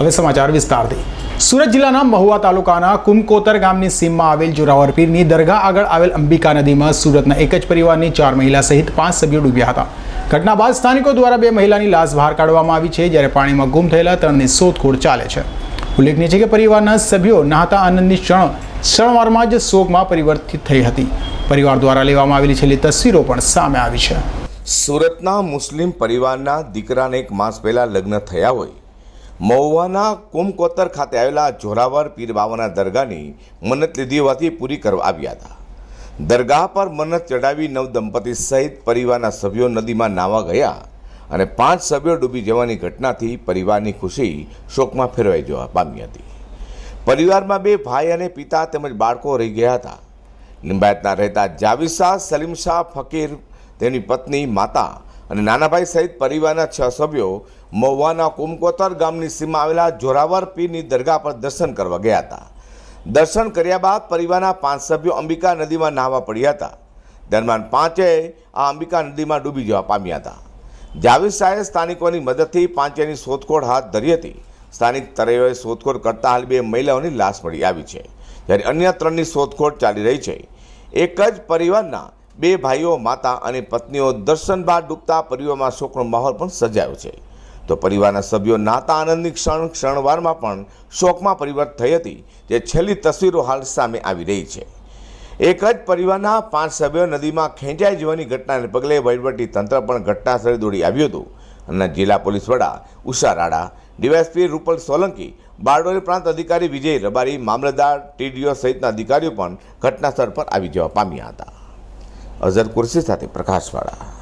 હવે સમાચાર વિસ્તારથી। સુરત જિલ્લાના મહુવા તાલુકાના કુમકોતર ગામની સીમમાં આવેલ જોરાવર પીરની દરગાહ આગળ આવેલ અંબિકા નદીમાં સુરતના એક જ પરિવારની 4 મહિલા સહિત 5 સભ્યો ડૂબ્યા હતા। ઘટના બાદ સ્થાનિકો દ્વારા 2 મહિલાની લાશ બહાર કાઢવામાં આવી છે, જ્યારે પાણીમાં ગુમ થયેલા 3ની શોધખોળ ચાલે છે। ઉલ્લેખનીય છે કે પરિવારના સભ્યો નહાતા આનંદની ક્ષણવારમાં જ શોકમાં પરિવર્તિત થઈ હતી। પરિવાર દ્વારા લેવામાં આવેલી છેલ્લી તસવીરો પણ સામે આવી છે। સુરતના મુસ્લિમ પરિવારના દીકરાને 1 માસ પહેલા લગ્ન થયા હોય મહુવાના કુમકોતર ખાતે આવેલા જોરાવર પીર બાવાના દરગાહની મન્નત લીધી હોવાથી પૂરી કરવા આવ્યા હતા। દરગાહ પર મન્નત ચડાવી નવદંપતિ સહિત પરિવારના સભ્યો નદીમાં નાહવા ગયા અને 5 સભ્યો ડૂબી જવાની ઘટનાથી પરિવારની ખુશી શોકમાં ફેરવાઈ જવા પામી હતી। પરિવારમાં 2 ભાઈ અને પિતા તેમજ બાળકો રહી ગયા હતા। લિંબાયતના રહેતા જાવેદ શાહ, સલીમ શાહ, ફકીર, તેની પત્ની, માતા અને નાના ભાઈ સહિત પરિવારના 6 સભ્યો મહુવાના કુમકોતર ગામની સીમમાં આવેલા જોરાવર પીરની દરગાહ પર દર્શન કરવા ગયા હતા। દર્શન કર્યા બાદ પરિવારના 5 સભ્યો અંબિકા નદીમાં નાહવા પડ્યા હતા। દરમિયાન 5એ આ અંબિકા નદીમાં ડૂબી જવા પામ્યા હતા। જાવેદ શાહે સ્થાનિકોની મદદથી 5ની શોધખોળ હાથ ધરી હતી। સ્થાનિક તરવૈયાઓએ શોધખોળ કરતા હાલ 2 મહિલાઓની લાશ મળી આવી છે, જ્યારે અન્ય 3ની શોધખોળ ચાલી રહી છે। એક જ પરિવારના 2 ભાઈઓ, માતા અને પત્નીઓ દર્શન બાદ ડૂબતા પરિવારમાં શોકનો માહોલ પણ સર્જાયો છે। તો પરિવારના સભ્યો નાતા આનંદની ક્ષણવારમાં પણ શોકમાં પરિવર્તિત થઈ હતી, જે છેલ્લી તસવીરો હાલ સામે આવી રહી છે। એક જ પરિવારના 5 સભ્યો નદીમાં ખેંચાઈ જવાની ઘટનાને પગલે વહીવટી તંત્ર પણ ઘટનાસ્થળે દોડી આવ્યું હતું અને જિલ્લા પોલીસ વડા ઉષા રાડા, ડીવાયએસપી રૂપલ સોલંકી, બારડોલી પ્રાંત અધિકારી વિજય રબારી, મામલતદાર, ટીડીઓ સહિતના અધિકારીઓ પણ ઘટનાસ્થળ પર આવી જવા પામ્યા હતા। અઝર કુર્સી સાથે પ્રકાશવાળા।